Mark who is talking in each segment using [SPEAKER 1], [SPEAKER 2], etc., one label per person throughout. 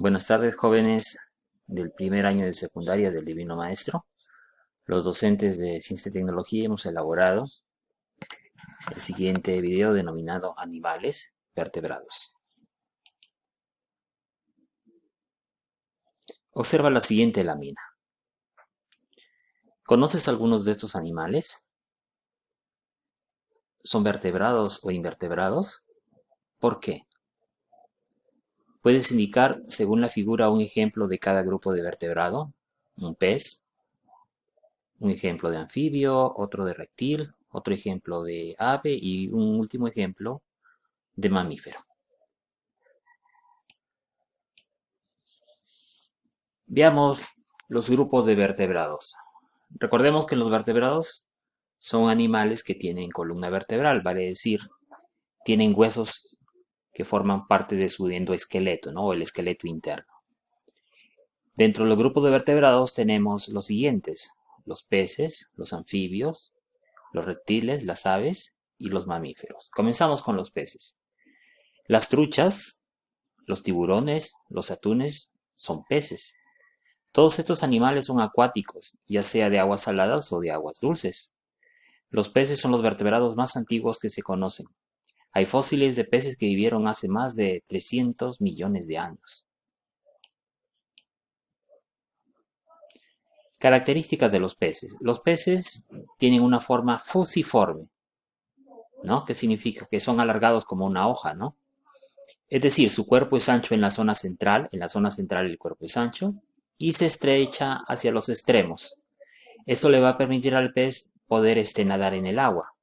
[SPEAKER 1] Buenas tardes, jóvenes del primer año de secundaria del Divino Maestro. Los docentes de Ciencia y Tecnología hemos elaborado el siguiente video denominado Animales vertebrados. Observa la siguiente lámina. ¿Conoces algunos de estos animales? ¿Son vertebrados o invertebrados? ¿Por qué? Puedes indicar, según la figura, un ejemplo de cada grupo de vertebrado. Un pez, un ejemplo de anfibio, otro de reptil, otro ejemplo de ave y un último ejemplo de mamífero. Veamos los grupos de vertebrados. Recordemos que los vertebrados son animales que tienen columna vertebral, vale decir, tienen huesos que forman parte de su endoesqueleto, ¿no? O el esqueleto interno. Dentro de los grupos de vertebrados tenemos los siguientes: los peces, los anfibios, los reptiles, las aves y los mamíferos. Comenzamos con los peces. Las truchas, los tiburones, los atunes son peces. Todos estos animales son acuáticos, ya sea de aguas saladas o de aguas dulces. Los peces son los vertebrados más antiguos que se conocen. Hay fósiles de peces que vivieron hace más de 300 millones de años. Características de los peces. Los peces tienen una forma fusiforme, ¿no? Que significa que son alargados como una hoja, ¿no? Es decir, su cuerpo es ancho en la zona central el cuerpo es ancho, y se estrecha hacia los extremos. Esto le va a permitir al pez poder nadar en el agua.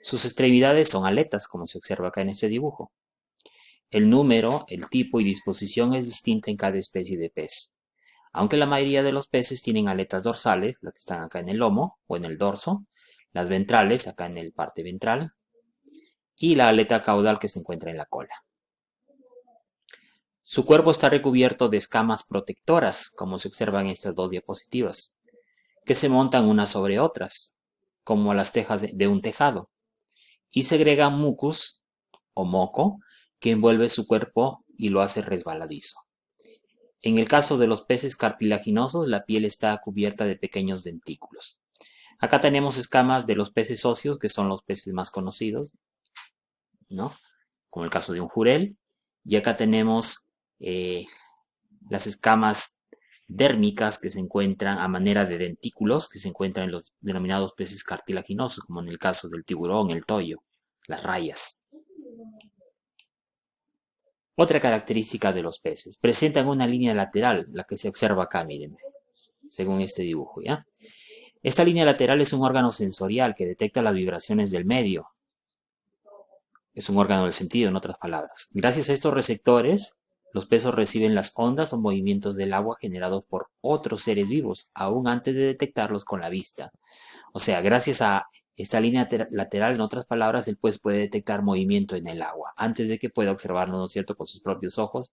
[SPEAKER 1] Sus extremidades son aletas, como se observa acá en este dibujo. El número, el tipo y disposición es distinta en cada especie de pez. Aunque la mayoría de los peces tienen aletas dorsales, las que están acá en el lomo o en el dorso, las ventrales acá en el parte ventral, y la aleta caudal que se encuentra en la cola. Su cuerpo está recubierto de escamas protectoras, como se observa en estas dos diapositivas, que se montan unas sobre otras, como las tejas de un tejado, y segregan mucus o moco que envuelve su cuerpo y lo hace resbaladizo. En el caso de los peces cartilaginosos, la piel está cubierta de pequeños dentículos. Acá tenemos escamas de los peces óseos, que son los peces más conocidos, ¿no? Como el caso de un jurel. Y acá tenemos las escamas dérmicas que se encuentran a manera de dentículos, que se encuentran en los denominados peces cartilaginosos, como en el caso del tiburón, el toyo, las rayas. Otra característica de los peces: presentan una línea lateral, la que se observa acá, miren, según este dibujo, ¿ya? Esta línea lateral es un órgano sensorial que detecta las vibraciones del medio. Es un órgano del sentido, en otras palabras. Gracias a estos receptores, los peces reciben las ondas o movimientos del agua generados por otros seres vivos, aún antes de detectarlos con la vista. O sea, gracias a esta línea lateral, en otras palabras, el pez puede detectar movimiento en el agua, antes de que pueda observarlo, ¿no es cierto?, con sus propios ojos,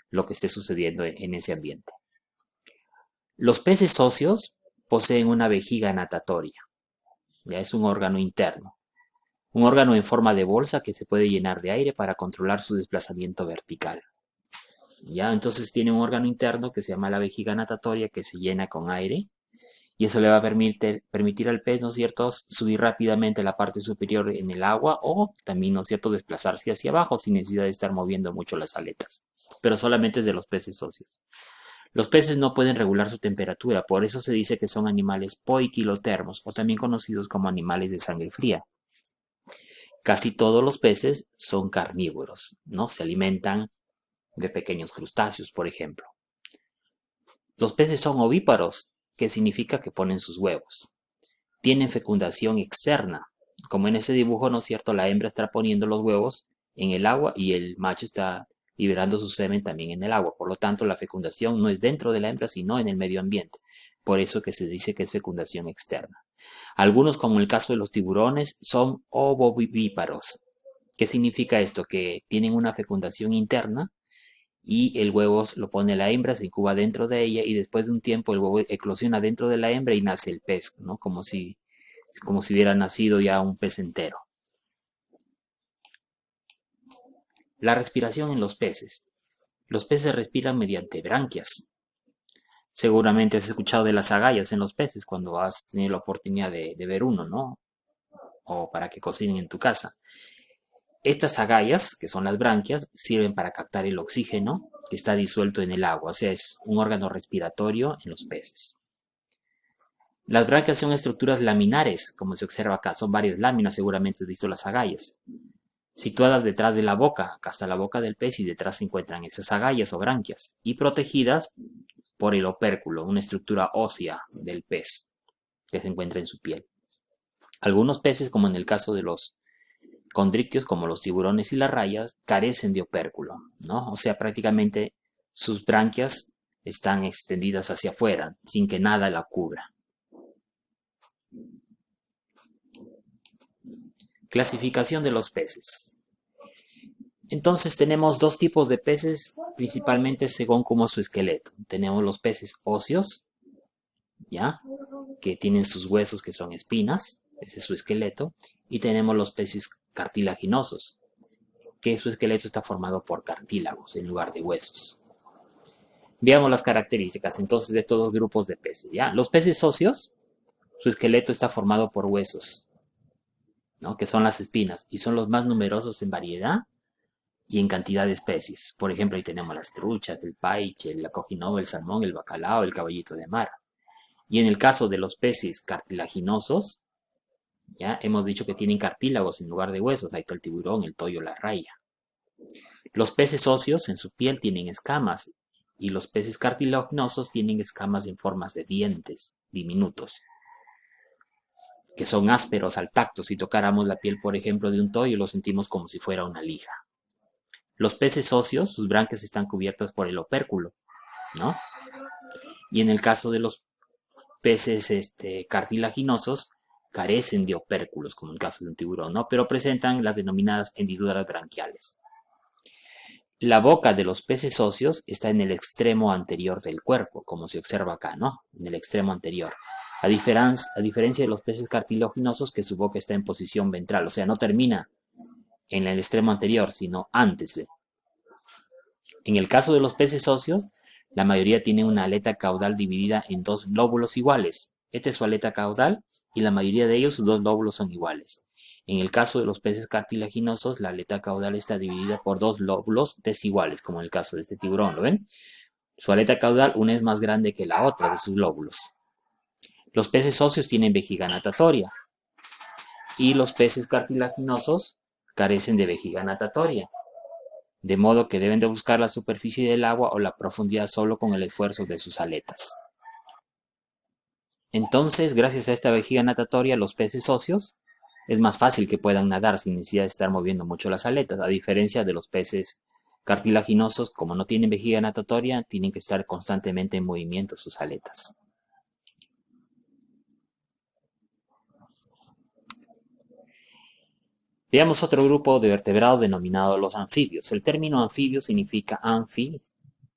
[SPEAKER 1] lo que esté sucediendo en ese ambiente. Los peces óseos poseen una vejiga natatoria. Ya es un órgano interno. Un órgano en forma de bolsa que se puede llenar de aire para controlar su desplazamiento vertical. Ya, entonces tiene un órgano interno que se llama la vejiga natatoria, que se llena con aire, y eso le va a permitir al pez, ¿no es cierto?, subir rápidamente la parte superior en el agua, o también, ¿no es cierto?, desplazarse hacia abajo sin necesidad de estar moviendo mucho las aletas. Pero solamente es de los peces óseos. Los peces no pueden regular su temperatura, por eso se dice que son animales poiquilotermos, o también conocidos como animales de sangre fría. Casi todos los peces son carnívoros, ¿no? Se alimentan de pequeños crustáceos, por ejemplo. Los peces son ovíparos, que significa que ponen sus huevos. Tienen fecundación externa, como en ese dibujo, ¿no es cierto? La hembra está poniendo los huevos en el agua y el macho está liberando su semen también en el agua. Por lo tanto, la fecundación no es dentro de la hembra, sino en el medio ambiente. Por eso que se dice que es fecundación externa. Algunos, como en el caso de los tiburones, son ovovivíparos. ¿Qué significa esto? Que tienen una fecundación interna y el huevo lo pone la hembra, se incuba dentro de ella y después de un tiempo el huevo eclosiona dentro de la hembra y nace el pez, ¿no? Como si hubiera nacido ya un pez entero. La respiración en los peces. Los peces respiran mediante branquias. Seguramente has escuchado de las agallas en los peces cuando has tenido la oportunidad de ver uno, ¿no? O para que cocinen en tu casa. Estas agallas, que son las branquias, sirven para captar el oxígeno que está disuelto en el agua, o sea, es un órgano respiratorio en los peces. Las branquias son estructuras laminares, como se observa acá, son varias láminas, seguramente has visto las agallas, situadas detrás de la boca, acá está la boca del pez y detrás se encuentran esas agallas o branquias, y protegidas por el opérculo, una estructura ósea del pez que se encuentra en su piel. Algunos peces, como en el caso de los condrictios, como los tiburones y las rayas, carecen de opérculo, ¿no? O sea, prácticamente sus branquias están extendidas hacia afuera, sin que nada la cubra. Clasificación de los peces. Entonces tenemos dos tipos de peces, principalmente según cómo es su esqueleto. Tenemos los peces óseos, ¿ya? Que tienen sus huesos que son espinas, ese es su esqueleto. Y tenemos los peces cartilaginosos, que su esqueleto está formado por cartílagos en lugar de huesos. Veamos las características entonces de estos dos grupos de peces, ¿ya? Los peces óseos, su esqueleto está formado por huesos, ¿no? Que son las espinas, y son los más numerosos en variedad y en cantidad de especies. Por ejemplo, ahí tenemos las truchas, el paiche, la cojinova, el salmón, el bacalao, el caballito de mar. Y en el caso de los peces cartilaginosos, ya hemos dicho que tienen cartílagos en lugar de huesos. Ahí está el tiburón, el toyo, la raya. Los peces óseos en su piel tienen escamas y los peces cartilaginosos tienen escamas en formas de dientes diminutos, que son ásperos al tacto. Si tocáramos la piel, por ejemplo, de un toyo, lo sentimos como si fuera una lija. Los peces óseos, sus branquias están cubiertas por el opérculo, ¿no? Y en el caso de los peces cartilaginosos, carecen de opérculos, como en el caso de un tiburón, ¿no? Pero presentan las denominadas hendiduras branquiales. La boca de los peces óseos está en el extremo anterior del cuerpo, como se observa acá, ¿no? En el extremo anterior. A diferencia de los peces cartilaginosos, que su boca está en posición ventral, o sea, no termina en el extremo anterior, sino antes. En el caso de los peces óseos, la mayoría tienen una aleta caudal dividida en dos lóbulos iguales. Esta es su aleta caudal y la mayoría de ellos sus dos lóbulos son iguales. En el caso de los peces cartilaginosos, la aleta caudal está dividida por dos lóbulos desiguales, como en el caso de este tiburón, ¿lo ven? Su aleta caudal una es más grande que la otra de sus lóbulos. Los peces óseos tienen vejiga natatoria y los peces cartilaginosos carecen de vejiga natatoria, de modo que deben de buscar la superficie del agua o la profundidad solo con el esfuerzo de sus aletas. Entonces, gracias a esta vejiga natatoria, los peces óseos es más fácil que puedan nadar sin necesidad de estar moviendo mucho las aletas, a diferencia de los peces cartilaginosos, como no tienen vejiga natatoria, tienen que estar constantemente en movimiento sus aletas. Veamos otro grupo de vertebrados denominados los anfibios. El término anfibio significa anfi,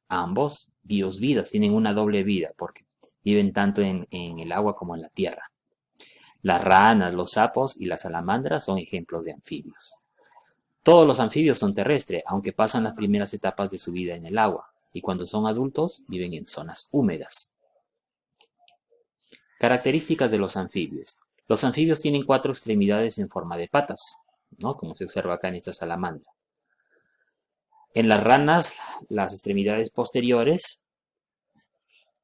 [SPEAKER 1] ambos, bios, vidas, tienen una doble vida porque viven tanto en el agua como en la tierra. Las ranas, los sapos y las salamandras son ejemplos de anfibios. Todos los anfibios son terrestres, aunque pasan las primeras etapas de su vida en el agua, y cuando son adultos viven en zonas húmedas. Características de los anfibios. Los anfibios tienen 4 extremidades en forma de patas, ¿no? Como se observa acá en esta salamandra. En las ranas, las extremidades posteriores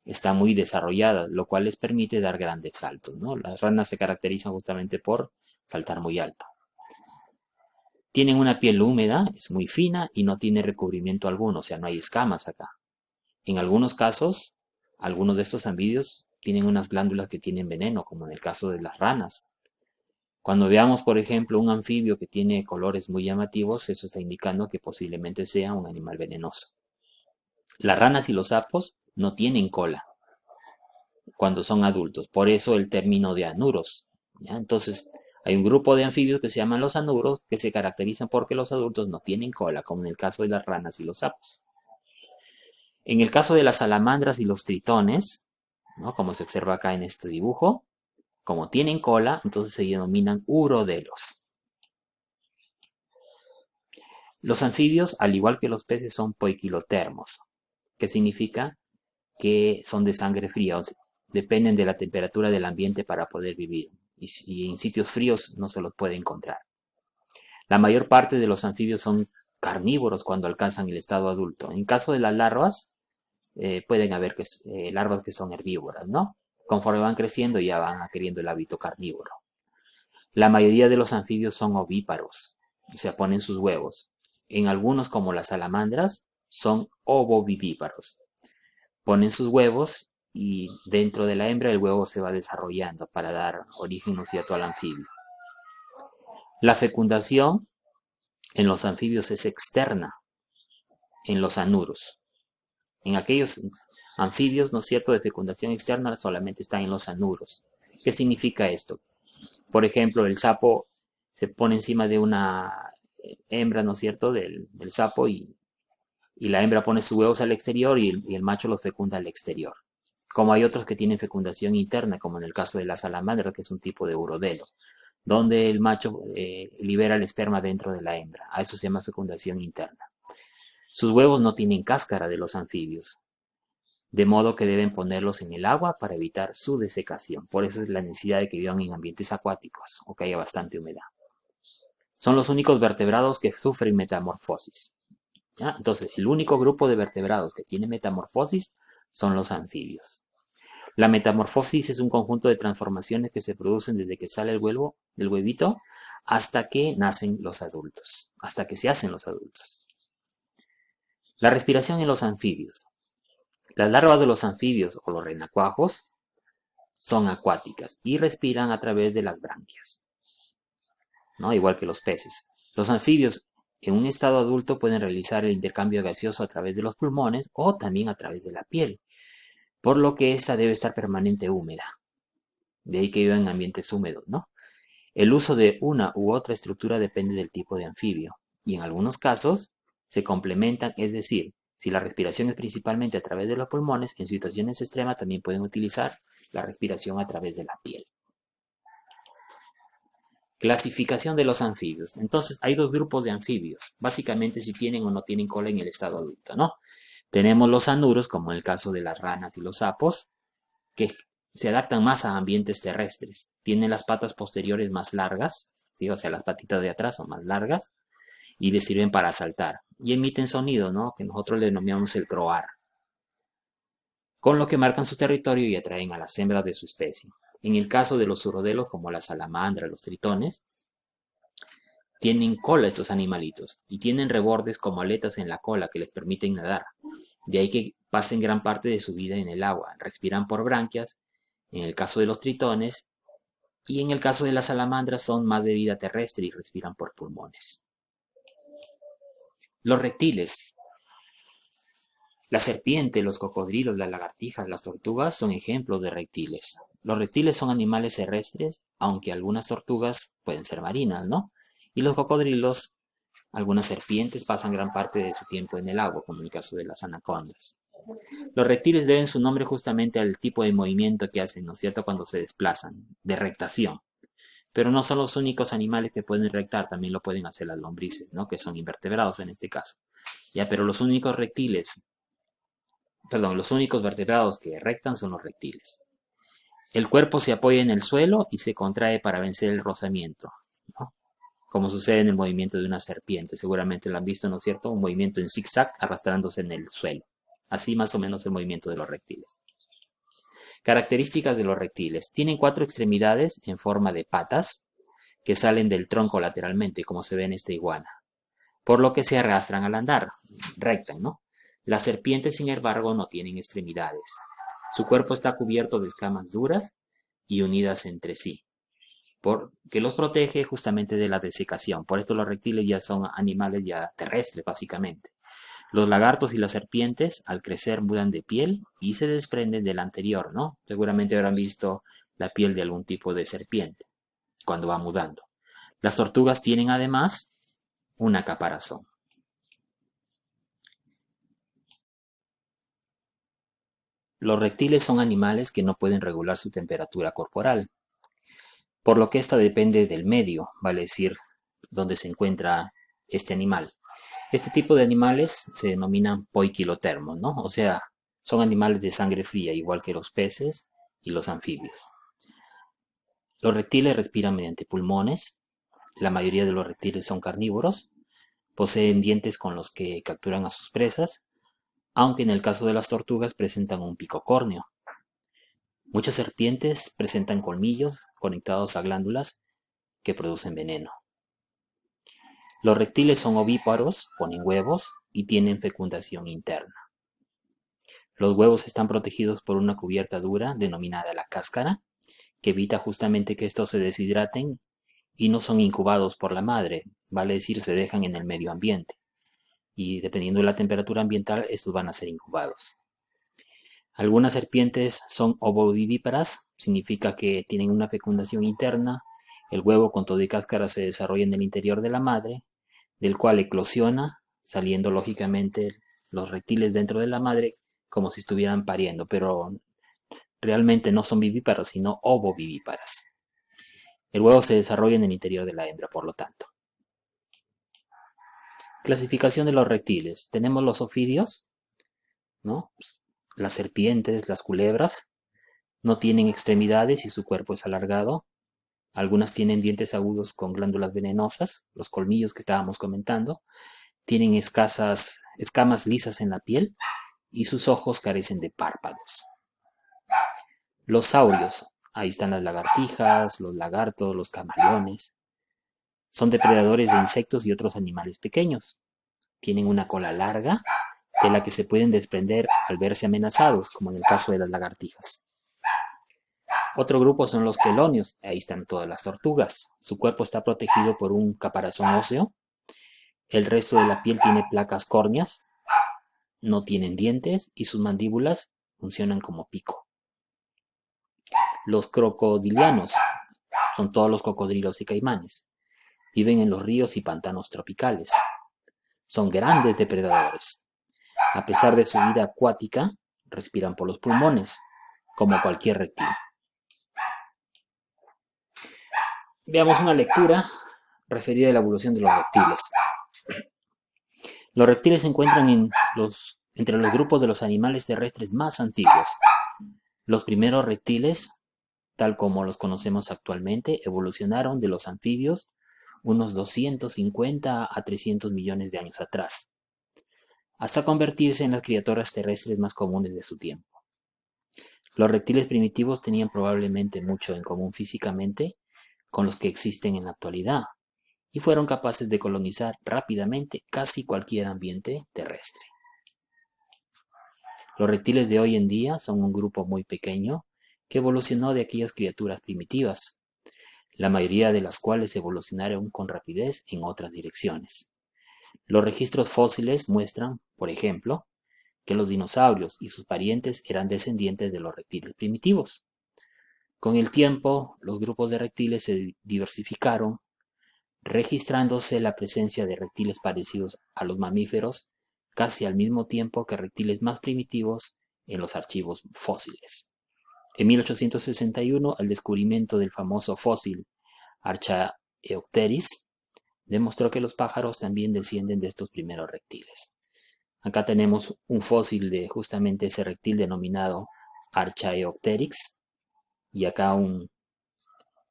[SPEAKER 1] están muy desarrolladas, lo cual les permite dar grandes saltos, ¿no? Las ranas se caracterizan justamente por saltar muy alto. Tienen una piel húmeda, es muy fina y no tiene recubrimiento alguno, o sea, no hay escamas acá. En algunos casos, algunos de estos anfibios tienen unas glándulas que tienen veneno, como en el caso de las ranas. Cuando veamos, por ejemplo, un anfibio que tiene colores muy llamativos, eso está indicando que posiblemente sea un animal venenoso. Las ranas y los sapos no tienen cola cuando son adultos, por eso el término de anuros, ¿ya? Entonces, hay un grupo de anfibios que se llaman los anuros, que se caracterizan porque los adultos no tienen cola, como en el caso de las ranas y los sapos. En el caso de las salamandras y los tritones, ¿no? Como se observa acá en este dibujo, como tienen cola, entonces se denominan urodelos. Los anfibios, al igual que los peces, son poiquilotermos, que significa que son de sangre fría, o sea, dependen de la temperatura del ambiente para poder vivir, y en sitios fríos no se los puede encontrar. La mayor parte de los anfibios son carnívoros cuando alcanzan el estado adulto. En caso de las larvas, pueden haber larvas que son herbívoras, ¿no? Conforme van creciendo ya van adquiriendo el hábito carnívoro. La mayoría de los anfibios son ovíparos, o sea, ponen sus huevos. En algunos, como las salamandras, son ovovivíparos. Ponen sus huevos y dentro de la hembra el huevo se va desarrollando para dar origen, ¿no es cierto?, al anfibio. La fecundación en los anfibios es externa, en los anuros. En aquellos anfibios, ¿no es cierto?, de fecundación externa solamente están en los anuros. ¿Qué significa esto? Por ejemplo, el sapo se pone encima de una hembra, ¿no es cierto?, del sapo y la hembra pone sus huevos al exterior y el macho los fecunda al exterior. Como hay otros que tienen fecundación interna, como en el caso de la salamandra, que es un tipo de urodelo, donde el macho libera el esperma dentro de la hembra. A eso se llama fecundación interna. Sus huevos no tienen cáscara de los anfibios, de modo que deben ponerlos en el agua para evitar su desecación. Por eso es la necesidad de que vivan en ambientes acuáticos o que haya bastante humedad. Son los únicos vertebrados que sufren metamorfosis. ¿Ya? Entonces, el único grupo de vertebrados que tiene metamorfosis son los anfibios. La metamorfosis es un conjunto de transformaciones que se producen desde que sale el huevo, del huevito, hasta que nacen los adultos, hasta que se hacen los adultos. La respiración en los anfibios. Las larvas de los anfibios o los renacuajos son acuáticas y respiran a través de las branquias, ¿no? Igual que los peces. Los anfibios en un estado adulto pueden realizar el intercambio gaseoso a través de los pulmones o también a través de la piel, por lo que esta debe estar permanente húmeda. De ahí que vivan en ambientes húmedos, ¿no? El uso de una u otra estructura depende del tipo de anfibio y en algunos casos se complementan, es decir, si la respiración es principalmente a través de los pulmones, en situaciones extremas también pueden utilizar la respiración a través de la piel. Clasificación de los anfibios. Entonces, hay dos grupos de anfibios, básicamente si tienen o no tienen cola en el estado adulto, ¿no? Tenemos los anuros, como en el caso de las ranas y los sapos, que se adaptan más a ambientes terrestres. Tienen las patas posteriores más largas, ¿sí? O sea, las patitas de atrás son más largas y les sirven para saltar. Y emiten sonido, ¿no?, que nosotros le denominamos el croar, con lo que marcan su territorio y atraen a las hembras de su especie. En el caso de los urodelos, como la salamandra, los tritones, tienen cola estos animalitos y tienen rebordes como aletas en la cola que les permiten nadar. De ahí que pasen gran parte de su vida en el agua. Respiran por branquias, en el caso de los tritones, y en el caso de las salamandras son más de vida terrestre y respiran por pulmones. Los reptiles. La serpiente, los cocodrilos, las lagartijas, las tortugas son ejemplos de reptiles. Los reptiles son animales terrestres, aunque algunas tortugas pueden ser marinas, ¿no? Y los cocodrilos, algunas serpientes pasan gran parte de su tiempo en el agua, como en el caso de las anacondas. Los reptiles deben su nombre justamente al tipo de movimiento que hacen, ¿no es cierto?, cuando se desplazan, de rectación. Pero no son los únicos animales que pueden rectar, también lo pueden hacer las lombrices, ¿no?, que son invertebrados en este caso. Ya, pero los únicos vertebrados que rectan son los reptiles. El cuerpo se apoya en el suelo y se contrae para vencer el rozamiento, ¿no?, como sucede en el movimiento de una serpiente. Seguramente lo han visto, ¿no es cierto?, un movimiento en zigzag arrastrándose en el suelo. Así más o menos el movimiento de los reptiles. Características de los reptiles. Tienen 4 extremidades en forma de patas que salen del tronco lateralmente, como se ve en esta iguana, por lo que se arrastran al andar, rectan, ¿no? Las serpientes, sin embargo, no tienen extremidades. Su cuerpo está cubierto de escamas duras y unidas entre sí, que los protege justamente de la desecación. Por esto los reptiles ya son animales ya terrestres, básicamente. Los lagartos y las serpientes, al crecer, mudan de piel y se desprenden del anterior, ¿no? Seguramente habrán visto la piel de algún tipo de serpiente cuando va mudando. Las tortugas tienen además una caparazón. Los reptiles son animales que no pueden regular su temperatura corporal, por lo que esta depende del medio, vale decir, donde se encuentra este animal. Este tipo de animales se denominan poiquilotermos, ¿no? O sea, son animales de sangre fría, igual que los peces y los anfibios. Los reptiles respiran mediante pulmones. La mayoría de los reptiles son carnívoros. Poseen dientes con los que capturan a sus presas, aunque en el caso de las tortugas presentan un pico córneo. Muchas serpientes presentan colmillos conectados a glándulas que producen veneno. Los reptiles son ovíparos, ponen huevos y tienen fecundación interna. Los huevos están protegidos por una cubierta dura denominada la cáscara, que evita justamente que estos se deshidraten y no son incubados por la madre, vale decir, se dejan en el medio ambiente. Y dependiendo de la temperatura ambiental, estos van a ser incubados. Algunas serpientes son ovovivíparas, significa que tienen una fecundación interna, el huevo con todo y cáscara se desarrolla en el interior de la madre, del cual eclosiona, saliendo lógicamente los reptiles dentro de la madre como si estuvieran pariendo, pero realmente no son vivíparos, sino ovovivíparas. El huevo se desarrolla en el interior de la hembra, por lo tanto. Clasificación de los reptiles. Tenemos los ofidios, ¿no? Las serpientes, las culebras, no tienen extremidades y su cuerpo es alargado. Algunas tienen dientes agudos con glándulas venenosas, los colmillos que estábamos comentando. Tienen escamas lisas en la piel y sus ojos carecen de párpados. Los saurios, ahí están las lagartijas, los lagartos, los camaleones. Son depredadores de insectos y otros animales pequeños. Tienen una cola larga de la que se pueden desprender al verse amenazados, como en el caso de las lagartijas. Otro grupo son los quelonios, ahí están todas las tortugas. Su cuerpo está protegido por un caparazón óseo. El resto de la piel tiene placas córneas, no tienen dientes y sus mandíbulas funcionan como pico. Los crocodilianos son todos los cocodrilos y caimanes. Viven en los ríos y pantanos tropicales. Son grandes depredadores. A pesar de su vida acuática, respiran por los pulmones, como cualquier reptil. Veamos una lectura referida a la evolución de los reptiles. Los reptiles se encuentran entre los grupos de los animales terrestres más antiguos. Los primeros reptiles, tal como los conocemos actualmente, evolucionaron de los anfibios unos 250 a 300 millones de años atrás, hasta convertirse en las criaturas terrestres más comunes de su tiempo. Los reptiles primitivos tenían probablemente mucho en común físicamente con los que existen en la actualidad, y fueron capaces de colonizar rápidamente casi cualquier ambiente terrestre. Los reptiles de hoy en día son un grupo muy pequeño que evolucionó de aquellas criaturas primitivas, la mayoría de las cuales evolucionaron con rapidez en otras direcciones. Los registros fósiles muestran, por ejemplo, que los dinosaurios y sus parientes eran descendientes de los reptiles primitivos. Con el tiempo, los grupos de reptiles se diversificaron, registrándose la presencia de reptiles parecidos a los mamíferos casi al mismo tiempo que reptiles más primitivos en los archivos fósiles. En 1861, el descubrimiento del famoso fósil Archaeopteryx demostró que los pájaros también descienden de estos primeros reptiles. Acá tenemos un fósil de justamente ese reptil denominado Archaeopteryx y acá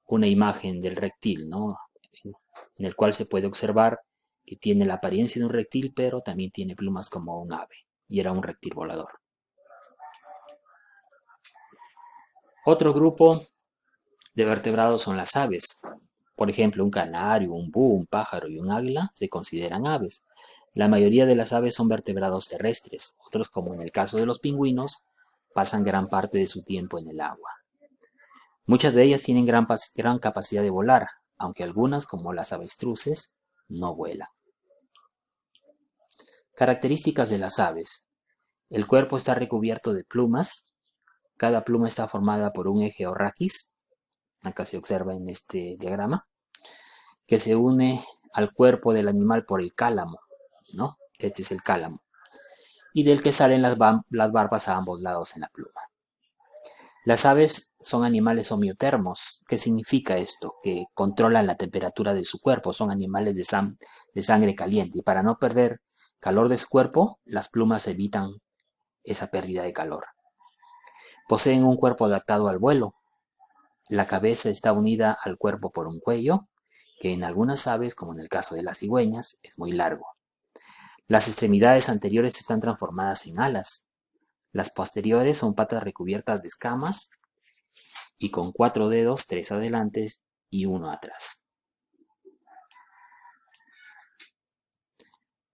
[SPEAKER 1] una imagen del reptil, ¿no? En el cual se puede observar que tiene la apariencia de un reptil, pero también tiene plumas como un ave, y era un reptil volador. Otro grupo de vertebrados son las aves. Por ejemplo, un canario, un búho, un pájaro y un águila se consideran aves. La mayoría de las aves son vertebrados terrestres. Otros, como en el caso de los pingüinos, pasan gran parte de su tiempo en el agua. Muchas de ellas tienen gran capacidad de volar, aunque algunas, como las avestruces, no vuelan. Características de las aves. El cuerpo está recubierto de plumas. Cada pluma está formada por un eje o raquis, acá se observa en este diagrama, que se une al cuerpo del animal por el cálamo, ¿no? Este es el cálamo, y del que salen las barbas a ambos lados en la pluma. Las aves son animales homeotermos. ¿Qué significa esto? Que controlan la temperatura de su cuerpo, son animales de sangre caliente, y para no perder calor de su cuerpo, las plumas evitan esa pérdida de calor. Poseen un cuerpo adaptado al vuelo. La cabeza está unida al cuerpo por un cuello, que en algunas aves, como en el caso de las cigüeñas, es muy largo. Las extremidades anteriores están transformadas en alas. Las posteriores son patas recubiertas de escamas y con 4 dedos, 3 adelante y 1 atrás.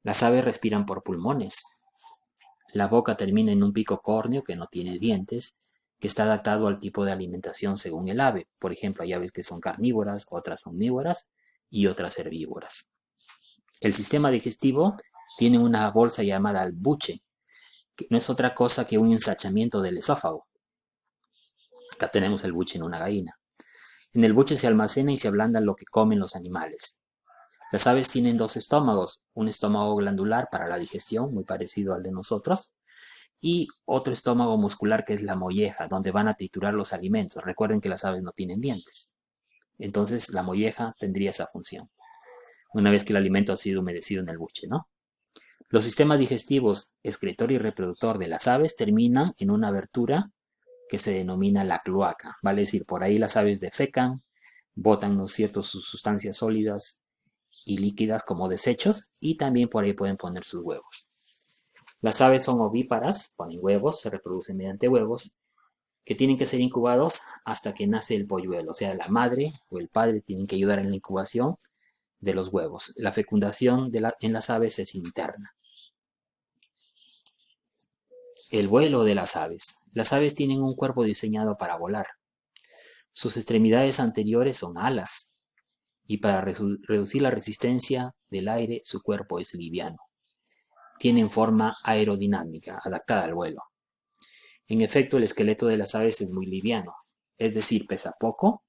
[SPEAKER 1] Las aves respiran por pulmones. La boca termina en un pico córneo que no tiene dientes, que está adaptado al tipo de alimentación según el ave. Por ejemplo, hay aves que son carnívoras, otras omnívoras y otras herbívoras. El sistema digestivo tiene una bolsa llamada el buche, que no es otra cosa que un ensachamiento del esófago. Acá tenemos el buche en una gallina. En el buche se almacena y se ablanda lo que comen los animales. Las aves tienen 2 estómagos, un estómago glandular para la digestión, muy parecido al de nosotros, y otro estómago muscular que es la molleja, donde van a triturar los alimentos. Recuerden que las aves no tienen dientes. Entonces la molleja tendría esa función, una vez que el alimento ha sido humedecido en el buche, ¿no? Los sistemas digestivos, excretor y reproductor de las aves terminan en una abertura que se denomina la cloaca. Vale decir, por ahí las aves defecan, botan, ¿no es cierto?, sus sustancias sólidas y líquidas como desechos, y también por ahí pueden poner sus huevos. Las aves son ovíparas, ponen huevos, se reproducen mediante huevos, que tienen que ser incubados hasta que nace el polluelo. O sea, la madre o el padre tienen que ayudar en la incubación de los huevos. La fecundación en las aves es interna. El vuelo de las aves. Las aves tienen un cuerpo diseñado para volar. Sus extremidades anteriores son alas, y para reducir la resistencia del aire, su cuerpo es liviano. Tienen forma aerodinámica, adaptada al vuelo. En efecto, el esqueleto de las aves es muy liviano, es decir, pesa poco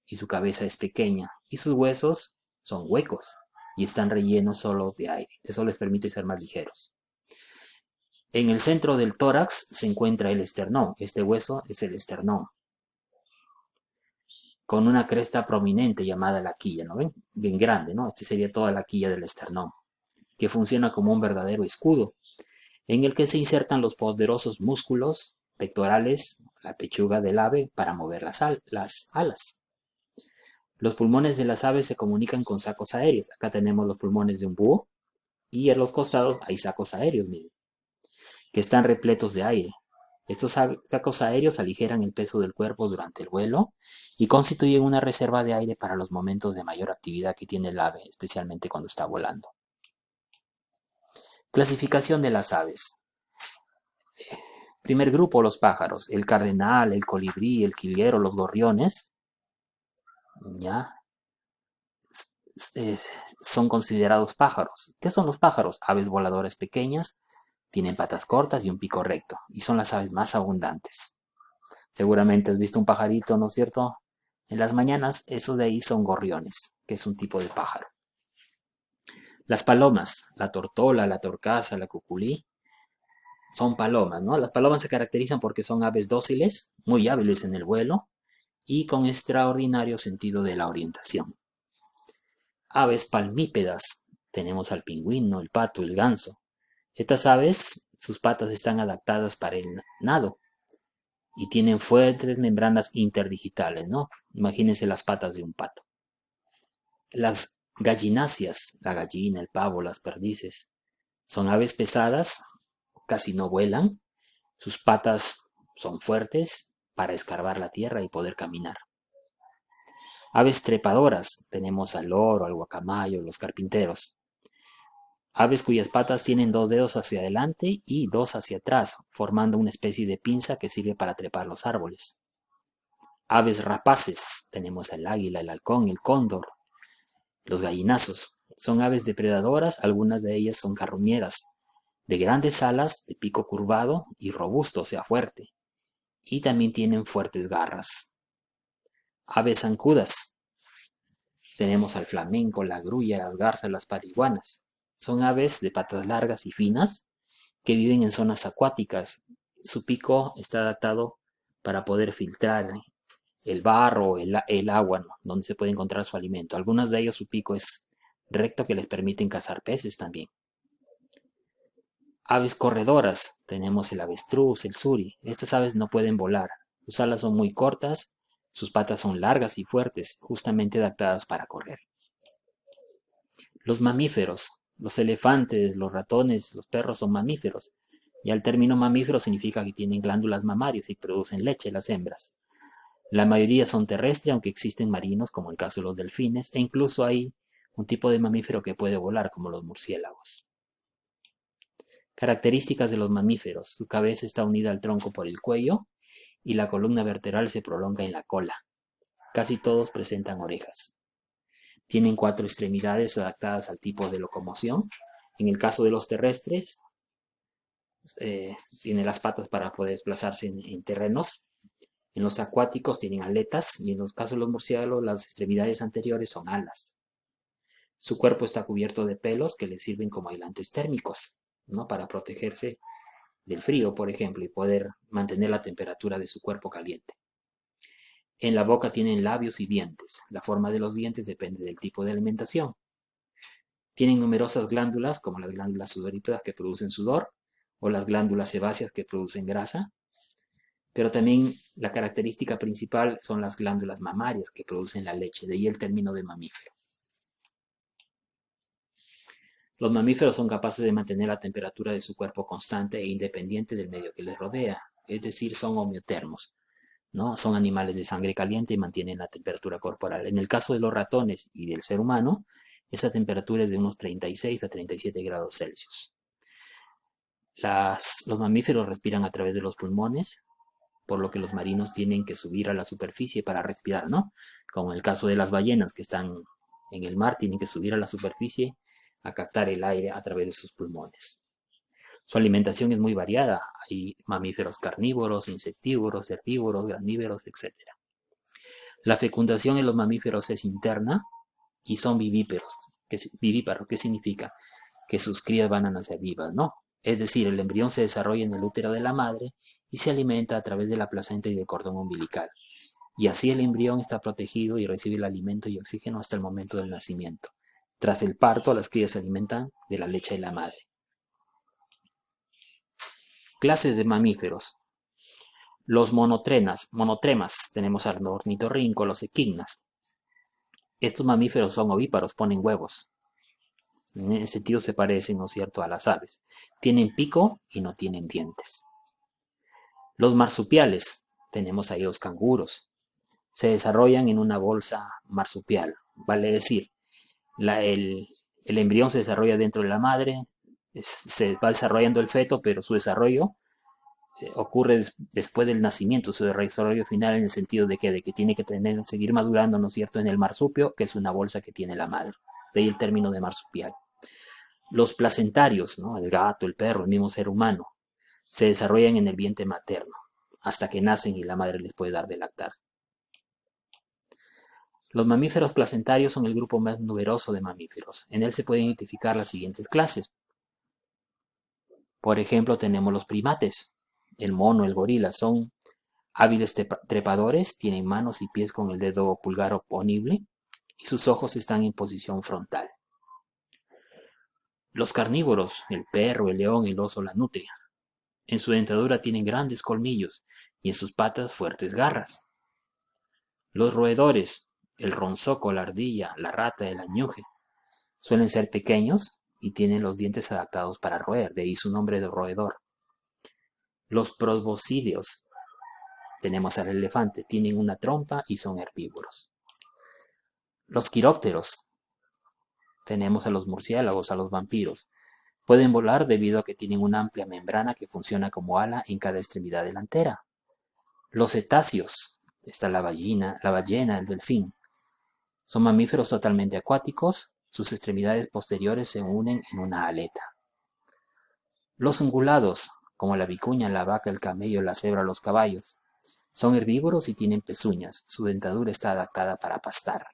[SPEAKER 1] y su cabeza es pequeña y sus huesos son huecos y están rellenos solo de aire. Eso les permite ser más ligeros. En el centro del tórax se encuentra el esternón. Este hueso es el esternón, con una cresta prominente llamada la quilla, ¿no ven? Bien grande, ¿no? Este sería toda la quilla del esternón, que funciona como un verdadero escudo, en el que se insertan los poderosos músculos pectorales, la pechuga del ave, para mover las alas. Los pulmones de las aves se comunican con sacos aéreos. Acá tenemos los pulmones de un búho y en los costados hay sacos aéreos, miren, que están repletos de aire. Estos sacos aéreos aligeran el peso del cuerpo durante el vuelo y constituyen una reserva de aire para los momentos de mayor actividad que tiene el ave, especialmente cuando está volando. Clasificación de las aves. Primer grupo, los pájaros. El cardenal, el colibrí, el jilguero, los gorriones, ¿ya? Son considerados pájaros. ¿Qué son los pájaros? Aves voladoras pequeñas, tienen patas cortas y un pico recto, y son las aves más abundantes. Seguramente has visto un pajarito, ¿no es cierto? En las mañanas, esos de ahí son gorriones, que es un tipo de pájaro. Las palomas, la tortola, la torcaza, la cuculí, son palomas, ¿no? Las palomas se caracterizan porque son aves dóciles, muy hábiles en el vuelo y con extraordinario sentido de la orientación. Aves palmípedas, tenemos al pingüino, el pato, el ganso. Estas aves, sus patas están adaptadas para el nado y tienen fuertes membranas interdigitales, ¿no? Imagínense las patas de un pato. Las gallináceas, la gallina, el pavo, las perdices, son aves pesadas, casi no vuelan, sus patas son fuertes para escarbar la tierra y poder caminar. Aves trepadoras, tenemos al loro, al guacamayo, los carpinteros. Aves cuyas patas tienen 2 dedos hacia adelante y 2 hacia atrás, formando una especie de pinza que sirve para trepar los árboles. Aves rapaces, tenemos el águila, el halcón, el cóndor, los gallinazos. Son aves depredadoras, algunas de ellas son carroñeras, de grandes alas, de pico curvado y robusto, o sea, fuerte. Y también tienen fuertes garras. Aves zancudas. Tenemos al flamenco, la grulla, las garzas, las pariguanas. Son aves de patas largas y finas que viven en zonas acuáticas. Su pico está adaptado para poder filtrar el barro, el agua, ¿no?, donde se puede encontrar su alimento. Algunas de ellas su pico es recto que les permiten cazar peces también. Aves corredoras, tenemos el avestruz, el suri. Estas aves no pueden volar. Sus alas son muy cortas, sus patas son largas y fuertes, justamente adaptadas para correr. Los mamíferos, los elefantes, los ratones, los perros son mamíferos. Ya el término mamífero significa que tienen glándulas mamarias y producen leche las hembras. La mayoría son terrestres, aunque existen marinos, como el caso de los delfines, e incluso hay un tipo de mamífero que puede volar, como los murciélagos. Características de los mamíferos. Su cabeza está unida al tronco por el cuello y la columna vertebral se prolonga en la cola. Casi todos presentan orejas. Tienen 4 extremidades adaptadas al tipo de locomoción. En el caso de los terrestres, tienen las patas para poder desplazarse en terrenos. En los acuáticos tienen aletas y en los casos de los murciélagos las extremidades anteriores son alas. Su cuerpo está cubierto de pelos que les sirven como aislantes térmicos, ¿no? Para protegerse del frío, por ejemplo, y poder mantener la temperatura de su cuerpo caliente. En la boca tienen labios y dientes. La forma de los dientes depende del tipo de alimentación. Tienen numerosas glándulas, como las glándulas sudoríparas que producen sudor, o las glándulas sebáceas que producen grasa. Pero también la característica principal son las glándulas mamarias que producen la leche, de ahí el término de mamífero. Los mamíferos son capaces de mantener la temperatura de su cuerpo constante e independiente del medio que les rodea, es decir, son homeotermos, ¿no? Son animales de sangre caliente y mantienen la temperatura corporal. En el caso de los ratones y del ser humano, esa temperatura es de unos 36 a 37 grados Celsius. Los mamíferos respiran a través de los pulmones, por lo que los marinos tienen que subir a la superficie para respirar, ¿no? Como en el caso de las ballenas que están en el mar, tienen que subir a la superficie a captar el aire a través de sus pulmones. Su alimentación es muy variada. Hay mamíferos carnívoros, insectívoros, herbívoros, granívoros, etc. La fecundación en los mamíferos es interna y son vivíparos. Vivíparos, ¿qué significa? Que sus crías van a nacer vivas, ¿no? Es decir, el embrión se desarrolla en el útero de la madre y se alimenta a través de la placenta y del cordón umbilical. Y así el embrión está protegido y recibe el alimento y oxígeno hasta el momento del nacimiento. Tras el parto, las crías se alimentan de la leche de la madre. Clases de mamíferos. Los monotremas, tenemos al ornitorrinco, los equinas. Estos mamíferos son ovíparos, ponen huevos. En ese sentido se parecen, ¿no es cierto?, a las aves. Tienen pico y no tienen dientes. Los marsupiales, tenemos ahí los canguros. Se desarrollan en una bolsa marsupial, vale decir, el embrión se desarrolla dentro de la madre, se va desarrollando el feto, pero su desarrollo ocurre después del nacimiento, su desarrollo final en el sentido de que tiene que seguir madurando, ¿no es cierto?, en el marsupio, que es una bolsa que tiene la madre. De ahí el término de marsupial. Los placentarios, ¿no?, el gato, el perro, el mismo ser humano, se desarrollan en el vientre materno, hasta que nacen y la madre les puede dar de lactar. Los mamíferos placentarios son el grupo más numeroso de mamíferos. En él se pueden identificar las siguientes clases. Por ejemplo, tenemos los primates. El mono, el gorila, son hábiles trepadores, tienen manos y pies con el dedo pulgar oponible y sus ojos están en posición frontal. Los carnívoros, el perro, el león, el oso, la nutria. En su dentadura tienen grandes colmillos y en sus patas fuertes garras. Los roedores, el ronzoco, la ardilla, la rata, el añuje, suelen ser pequeños y tienen los dientes adaptados para roer, de ahí su nombre de roedor. Los proboscideos, tenemos al elefante, tienen una trompa y son herbívoros. Los quirópteros, tenemos a los murciélagos, a los vampiros. Pueden volar debido a que tienen una amplia membrana que funciona como ala en cada extremidad delantera. Los cetáceos, está la ballena, el delfín. Son mamíferos totalmente acuáticos, sus extremidades posteriores se unen en una aleta. Los ungulados, como la vicuña, la vaca, el camello, la cebra, los caballos, son herbívoros y tienen pezuñas, su dentadura está adaptada para pastar.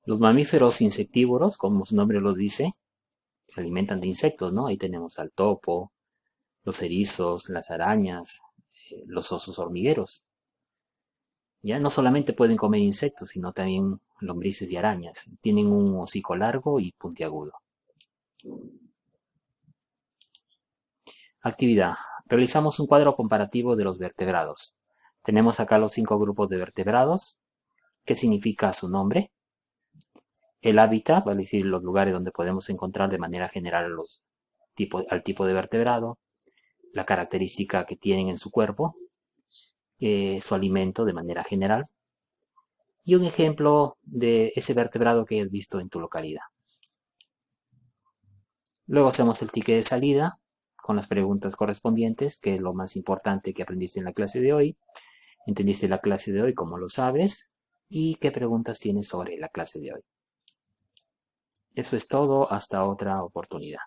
[SPEAKER 1] Los mamíferos insectívoros, como su nombre los dice, se alimentan de insectos, ¿no? Ahí tenemos al topo, los erizos, las arañas, los osos hormigueros. Ya no solamente pueden comer insectos, sino también lombrices y arañas. Tienen un hocico largo y puntiagudo. Actividad. Realizamos un cuadro comparativo de los vertebrados. Tenemos acá los 5 grupos de vertebrados. ¿Qué significa su nombre? El hábitat, vale decir los lugares donde podemos encontrar de manera general al tipo de vertebrado. La característica que tienen en su cuerpo. Su alimento de manera general. Y un ejemplo de ese vertebrado que hayas visto en tu localidad. Luego hacemos el ticket de salida con las preguntas correspondientes, que es lo más importante que aprendiste en la clase de hoy. ¿Entendiste la clase de hoy? ¿Cómo lo sabes? ¿Y qué preguntas tienes sobre la clase de hoy? Eso es todo. Hasta otra oportunidad.